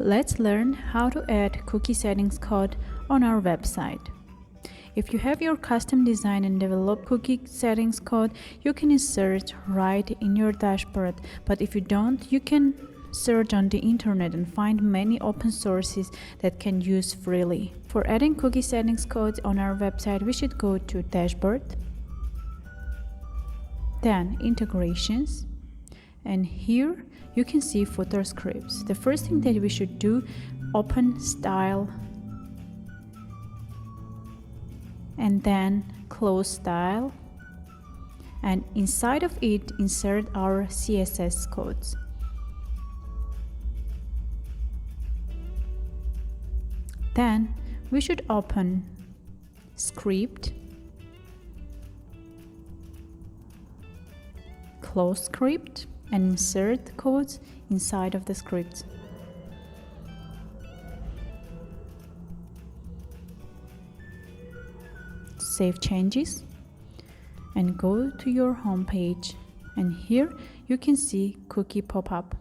Let's learn how to add cookie settings code on our website. If you have your custom design and developed cookie settings code, you can insert right in your dashboard. But if you don't, you can search on the internet and find many open sources that can use freely. For adding cookie settings code on our website, we should go to Dashboard, then Integrations, and here you can see footer scripts. The first thing that we should do, open Style and then close Style, and inside of it insert our CSS codes. Then we should open Script, close Script, and insert codes inside of the script. Save changes and go to your home page, and here you can see cookie pop-up.